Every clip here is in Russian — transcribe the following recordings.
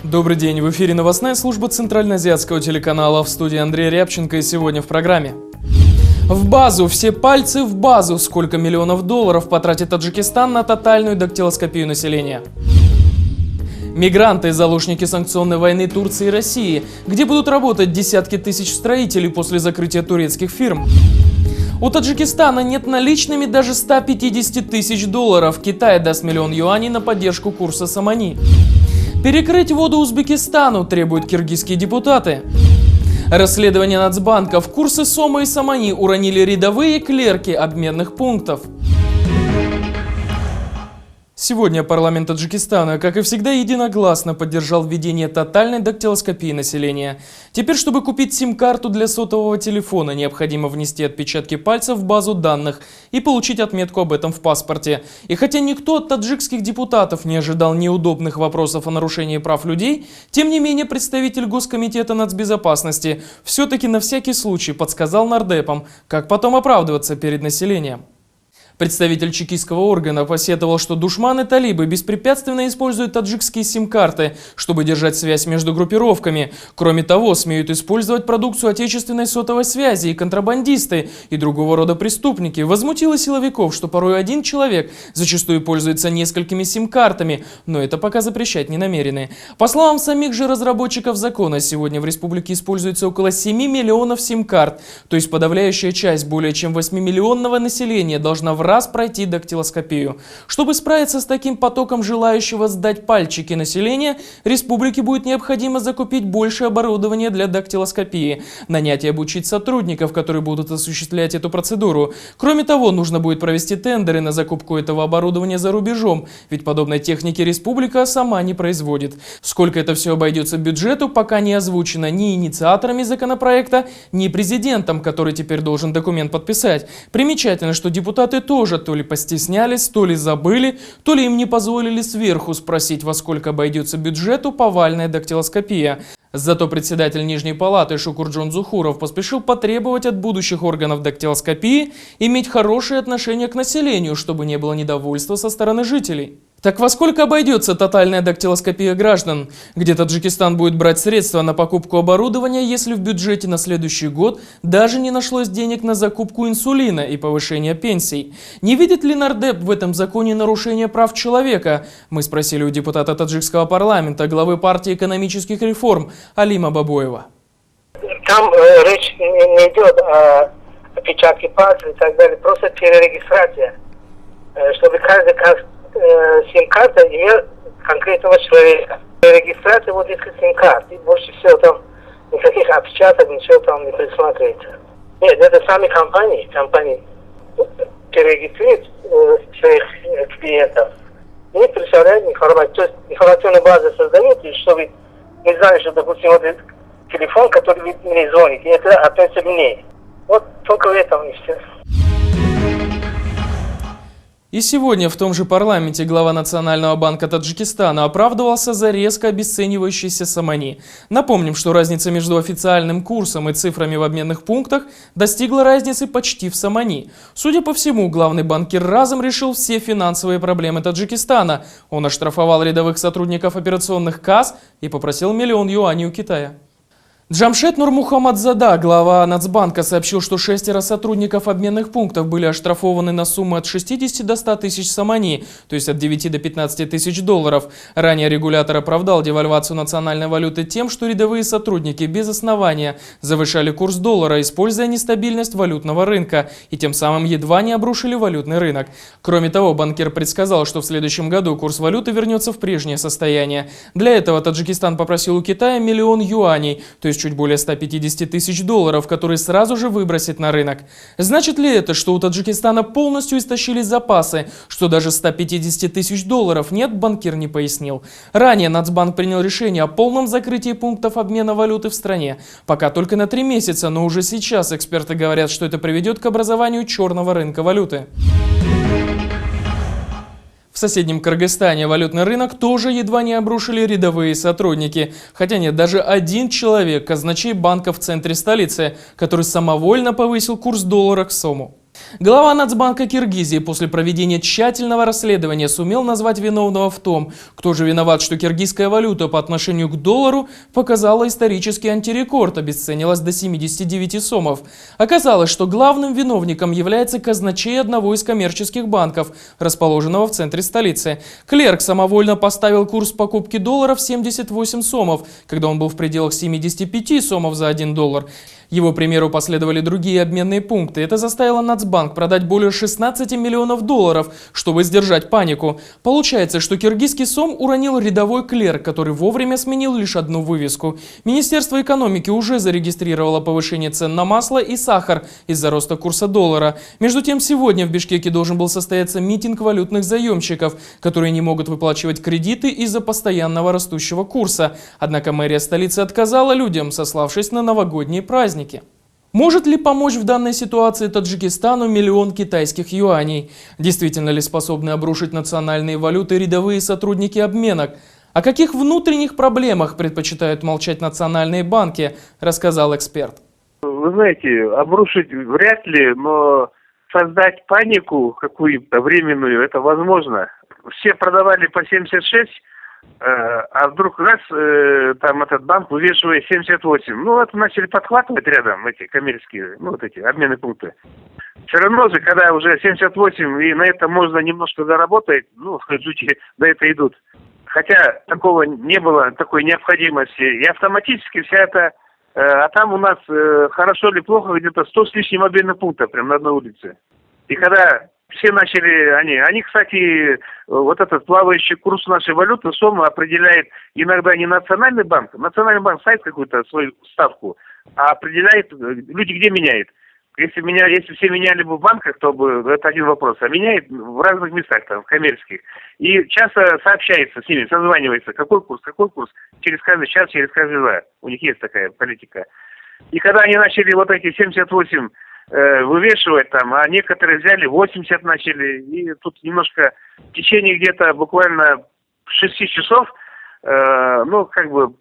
Добрый день, в эфире новостная служба Центральноазиатского телеканала, в студии Андрей Рябченко, и сегодня в программе. В базу, все пальцы в базу, сколько миллионов долларов потратит Таджикистан на тотальную дактилоскопию населения. Мигранты – заложники санкционной войны Турции и России, где будут работать десятки тысяч строителей после закрытия турецких фирм. У Таджикистана нет наличными даже 150 тысяч долларов. Китай даст миллион юаней на поддержку курса Самани. Перекрыть воду Узбекистану требуют киргизские депутаты. Расследование Нацбанка. В курсы Сома и Самани уронили рядовые клерки обменных пунктов. Сегодня парламент Таджикистана, как и всегда, единогласно поддержал введение тотальной дактилоскопии населения. Теперь, чтобы купить сим-карту для сотового телефона, необходимо внести отпечатки пальцев в базу данных и получить отметку об этом в паспорте. И хотя никто от таджикских депутатов не ожидал неудобных вопросов о нарушении прав людей, тем не менее представитель Госкомитета нацбезопасности все-таки на всякий случай подсказал нардепам, как потом оправдываться перед населением. Представитель чекистского органа посетовал, что душманы-талибы беспрепятственно используют таджикские сим-карты, чтобы держать связь между группировками. Кроме того, смеют использовать продукцию отечественной сотовой связи и контрабандисты, и другого рода преступники. Возмутило силовиков, что порой один человек зачастую пользуется несколькими сим-картами, но это пока запрещать не намерены. По словам самих же разработчиков закона, сегодня в республике используется около 7 миллионов сим-карт, то есть подавляющая часть более чем 8-миллионного населения должна в раз пройти дактилоскопию. Чтобы справиться с таким потоком желающего сдать пальчики населения, республике будет необходимо закупить больше оборудования для дактилоскопии, нанять и обучить сотрудников, которые будут осуществлять эту процедуру. Кроме того, нужно будет провести тендеры на закупку этого оборудования за рубежом, ведь подобной техники республика сама не производит. Сколько это все обойдется бюджету, пока не озвучено ни инициаторами законопроекта, ни президентом, который теперь должен документ подписать. Примечательно, что депутаты тоже то ли постеснялись, то ли забыли, то ли им не позволили сверху спросить, во сколько обойдется бюджету повальная дактилоскопия. Зато председатель Нижней палаты Шукурджон Зухуров поспешил потребовать от будущих органов дактилоскопии иметь хорошее отношение к населению, чтобы не было недовольства со стороны жителей. Так во сколько обойдется тотальная дактилоскопия граждан? Где Таджикистан будет брать средства на покупку оборудования, если в бюджете на следующий год даже не нашлось денег на закупку инсулина и повышение пенсий? Не видит ли нардеп в этом законе нарушение прав человека? Мы спросили у депутата таджикского парламента, главы партии экономических реформ Алима Бабоева. Там речь не идет о отпечатке пальцев и так далее, просто перерегистрация, чтобы каждый сим-карта имел конкретного человека. Регистрация вот этих сим-карт. И больше всего там никаких отпечаток, ничего там не присматривается. Нет, это сами компании перерегистрируют своих клиентов. И не представляют информацию. То есть информационную базу создают, и чтобы мы знали, что, допустим, вот этот телефон, который мне звонит, и это относится к мне. Вот только в этом и все. И сегодня в том же парламенте глава Национального банка Таджикистана оправдывался за резко обесценивающийся Самани. Напомним, что разница между официальным курсом и цифрами в обменных пунктах достигла разницы почти в Самани. Судя по всему, главный банкир разом решил все финансовые проблемы Таджикистана. Он оштрафовал рядовых сотрудников операционных касс и попросил миллион юаней у Китая. Джамшед Нурмухаммадзада, глава Нацбанка, сообщил, что 6 сотрудников обменных пунктов были оштрафованы на сумму от 60 до 100 тысяч самани, то есть от 9 до 15 тысяч долларов. Ранее регулятор оправдал девальвацию национальной валюты тем, что рядовые сотрудники без основания завышали курс доллара, используя нестабильность валютного рынка, и тем самым едва не обрушили валютный рынок. Кроме того, банкир предсказал, что в следующем году курс валюты вернется в прежнее состояние. Для этого Таджикистан попросил у Китая миллион юаней, то есть чуть более 150 тысяч долларов, которые сразу же выбросить на рынок. Значит ли это, что у Таджикистана полностью истощились запасы, что даже 150 тысяч долларов нет, банкир не пояснил. Ранее Нацбанк принял решение о полном закрытии пунктов обмена валюты в стране. Пока только на 3 месяца, но уже сейчас эксперты говорят, что это приведет к образованию черного рынка валюты. В соседнем Кыргызстане валютный рынок тоже едва не обрушили рядовые сотрудники. Хотя нет, даже один человек, казначей банка в центре столицы, который самовольно повысил курс доллара к сому. Глава Нацбанка Киргизии после проведения тщательного расследования сумел назвать виновного в том, кто же виноват, что киргизская валюта по отношению к доллару показала исторический антирекорд, обесценилась до 79 сомов. Оказалось, что главным виновником является казначей одного из коммерческих банков, расположенного в центре столицы. Клерк самовольно поставил курс покупки доллара в 78 сомов, когда он был в пределах 75 сомов за 1 доллар. Его примеру последовали другие обменные пункты. Это заставило Нацбанк продать более 16 миллионов долларов, чтобы сдержать панику. Получается, что киргизский сом уронил рядовой клерк, который вовремя сменил лишь одну вывеску. Министерство экономики уже зарегистрировало повышение цен на масло и сахар из-за роста курса доллара. Между тем, сегодня в Бишкеке должен был состояться митинг валютных заемщиков, которые не могут выплачивать кредиты из-за постоянного растущего курса. Однако мэрия столицы отказала людям, сославшись на новогодние праздники. Может ли помочь в данной ситуации Таджикистану миллион китайских юаней? Действительно ли способны обрушить национальные валюты рядовые сотрудники обменок? О каких внутренних проблемах предпочитают молчать национальные банки, рассказал эксперт. Вы знаете, обрушить вряд ли, но создать панику какую-то временную, это возможно. Все продавали по 76, а вдруг раз там этот банк вывешивает 78. Ну, это начали подхватывать рядом эти коммерческие, ну, вот эти обменные пункты. Все равно же, когда уже 78, и на это можно немножко заработать, ну, люди на это идут. Хотя такого не было, такой необходимости. И автоматически вся эта... А там у нас, хорошо или плохо, где-то 100 с лишним обменных пунктов прямо на одной улице. И когда... Все начали, они, кстати, вот этот плавающий курс нашей валюты, сомы, определяет иногда не национальный банк ставит какую-то свою ставку, а определяет, люди где меняют. Если все меняли бы в банках, то бы это один вопрос, а меняет в разных местах, там, в коммерческих. И часто сообщается с ними, созванивается, какой курс, через каждый час, через каждый два. У них есть такая политика. И когда они начали вот эти 78 вывешивать там, а некоторые взяли 80 начали, и тут немножко в течение где-то буквально 6 часов, ну, как бы,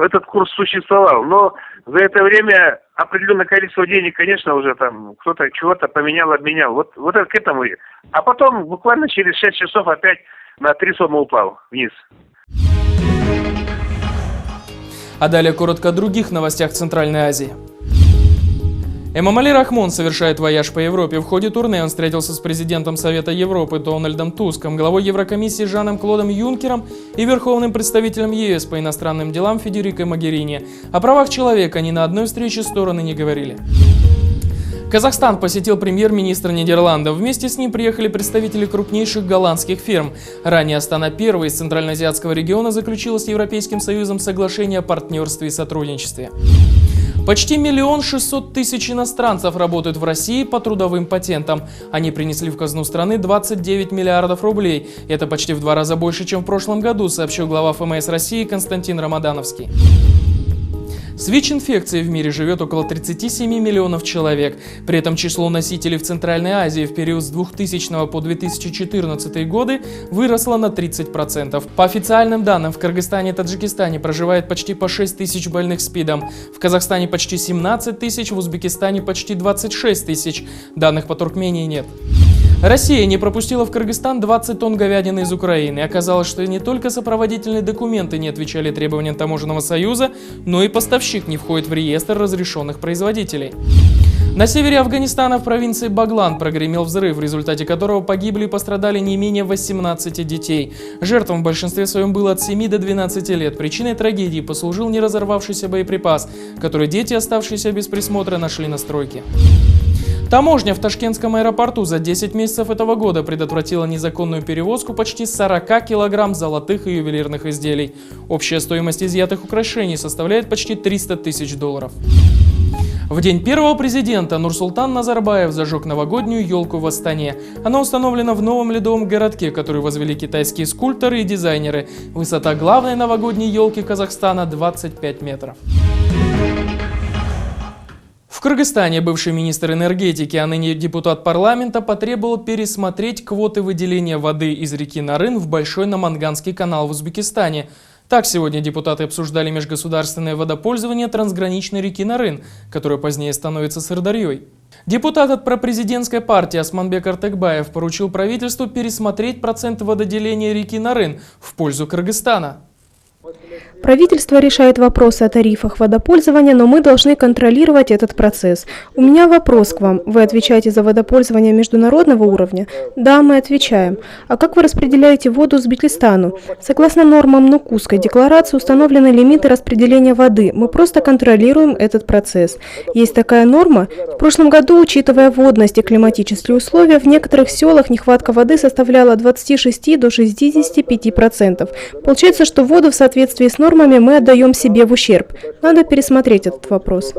этот курс существовал, но за это время определенное количество денег, конечно, уже там кто-то чего-то поменял, обменял, вот это к этому. А потом буквально через 6 часов опять на 3 сома упал вниз. А далее коротко о других новостях Центральной Азии. Эмомали Рахмон совершает вояж по Европе. В ходе турне он встретился с президентом Совета Европы Дональдом Туском, главой Еврокомиссии Жаном-Клодом Юнкером и верховным представителем ЕС по иностранным делам Федерикой Могерини. О правах человека ни на одной встрече стороны не говорили. Казахстан посетил премьер-министр Нидерландов. Вместе с ним приехали представители крупнейших голландских фирм. Ранее Астана I из Центральноазиатского региона заключила с Европейским Союзом соглашение о партнерстве и сотрудничестве. Почти 1 600 000 иностранцев работают в России по трудовым патентам. Они принесли в казну страны 29 миллиардов рублей. Это почти в 2 раза больше, чем в прошлом году, сообщил глава ФМС России Константин Рамадановский. С ВИЧ-инфекцией в мире живет около 37 миллионов человек. При этом число носителей в Центральной Азии в период с 2000 по 2014 годы выросло на 30%. По официальным данным, в Кыргызстане и Таджикистане проживает почти по 6 тысяч больных СПИДом, в Казахстане почти 17 тысяч, в Узбекистане почти 26 тысяч. Данных по Туркмении нет. Россия не пропустила в Кыргызстан 20 тонн говядины из Украины. Оказалось, что не только сопроводительные документы не отвечали требованиям Таможенного союза, но и поставщик не входит в реестр разрешенных производителей. На севере Афганистана в провинции Баглан прогремел взрыв, в результате которого погибли и пострадали не менее 18 детей. Жертвам в большинстве своем было от 7 до 12 лет. Причиной трагедии послужил не разорвавшийся боеприпас, который дети, оставшиеся без присмотра, нашли на стройке. Таможня в Ташкентском аэропорту за 10 месяцев этого года предотвратила незаконную перевозку почти 40 килограмм золотых и ювелирных изделий. Общая стоимость изъятых украшений составляет почти 300 тысяч долларов. В день первого президента Нурсултан Назарбаев зажег новогоднюю елку в Астане. Она установлена в новом ледовом городке, который возвели китайские скульпторы и дизайнеры. Высота главной новогодней елки Казахстана 25 метров. В Кыргызстане бывший министр энергетики, а ныне депутат парламента, потребовал пересмотреть квоты выделения воды из реки Нарын в Большой Наманганский канал в Узбекистане. Так, сегодня депутаты обсуждали межгосударственное водопользование трансграничной реки Нарын, которая позднее становится Сырдарьей. Депутат от пропрезидентской партии Османбек Артыкбаев поручил правительству пересмотреть процент вододеления реки Нарын в пользу Кыргызстана. Правительство решает вопросы о тарифах водопользования, но мы должны контролировать этот процесс. У меня вопрос к вам. Вы отвечаете за водопользование международного уровня? Да, мы отвечаем. А как вы распределяете воду Узбекистану? Согласно нормам Нукусской декларации установлены лимиты распределения воды. Мы просто контролируем этот процесс. Есть такая норма. В прошлом году, учитывая водность и климатические условия, в некоторых селах нехватка воды составляла от 26 до 65%. Получается, что воду в соответствии с нормами мы отдаем себе в ущерб. Надо пересмотреть этот вопрос.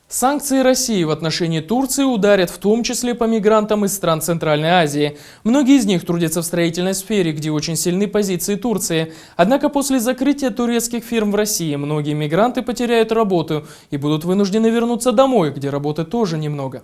Санкции России в отношении Турции ударят в том числе по мигрантам из стран Центральной Азии. Многие из них трудятся в строительной сфере, где очень сильны позиции Турции. Однако после закрытия турецких фирм в России многие мигранты потеряют работу и будут вынуждены вернуться домой, где работы тоже немного.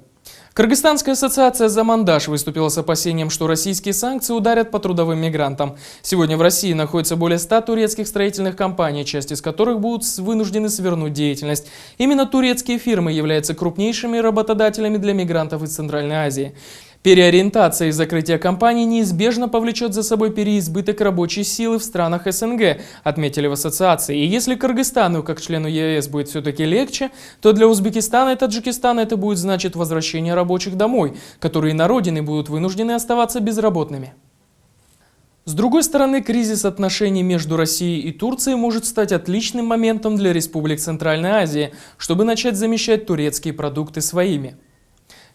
Кыргызстанская ассоциация «Замандаш» выступила с опасением, что российские санкции ударят по трудовым мигрантам. Сегодня в России находится более 100 турецких строительных компаний, часть из которых будут вынуждены свернуть деятельность. Именно турецкие фирмы являются крупнейшими работодателями для мигрантов из Центральной Азии. Переориентация и закрытие компаний неизбежно повлечет за собой переизбыток рабочей силы в странах СНГ, отметили в ассоциации. И если Кыргызстану, как члену ЕС, будет все-таки легче, то для Узбекистана и Таджикистана это будет значить возвращение рабочих домой, которые на родине будут вынуждены оставаться безработными. С другой стороны, кризис отношений между Россией и Турцией может стать отличным моментом для республик Центральной Азии, чтобы начать замещать турецкие продукты своими.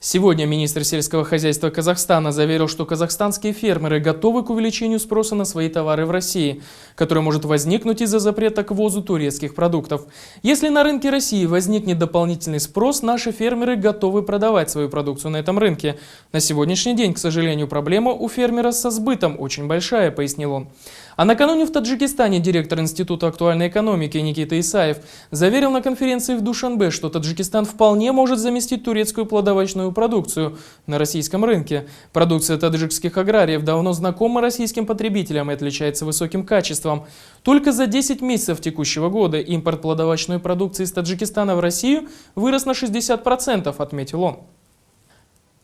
Сегодня министр сельского хозяйства Казахстана заверил, что казахстанские фермеры готовы к увеличению спроса на свои товары в России, который может возникнуть из-за запрета к ввозу турецких продуктов. Если на рынке России возникнет дополнительный спрос, наши фермеры готовы продавать свою продукцию на этом рынке. На сегодняшний день, к сожалению, проблема у фермера со сбытом очень большая, пояснил он. А накануне в Таджикистане директор Института актуальной экономики Никита Исаев заверил на конференции в Душанбе, что Таджикистан вполне может заместить турецкую плодовочную продукцию на российском рынке. Продукция таджикских аграриев давно знакома российским потребителям и отличается высоким качеством. Только за 10 месяцев текущего года импорт плодовочной продукции из Таджикистана в Россию вырос на 60%, отметил он.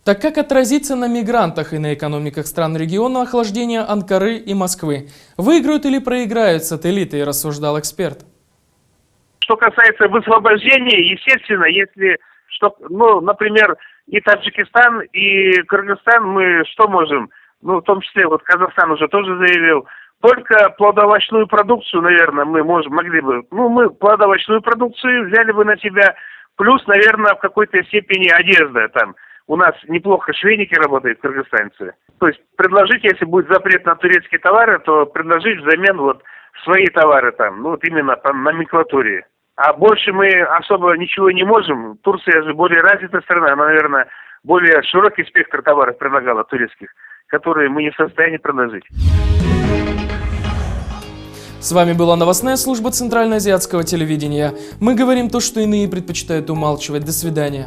Так как отразится на мигрантах и на экономиках стран региона охлаждение Анкары и Москвы? Выиграют или проиграют сателлиты, рассуждал эксперт. Что касается высвобождения, естественно, если, например, и Таджикистан, и Кыргызстан, мы что можем? В том числе, Казахстан уже тоже заявил, только плодовочную продукцию, наверное, мы могли бы, мы плодовочную продукцию взяли бы на себя, плюс, наверное, в какой-то степени одежда там. У нас неплохо швейники работают, кыргызстанцы. То есть предложить, если будет запрет на турецкие товары, то предложить взамен свои товары там, именно по номенклатуре. А больше мы особо ничего не можем. Турция же более развитая страна, она, наверное, более широкий спектр товаров предлагала турецких, которые мы не в состоянии предложить. С вами была новостная служба Центральноазиатского телевидения. Мы говорим то, что иные предпочитают умалчивать. До свидания.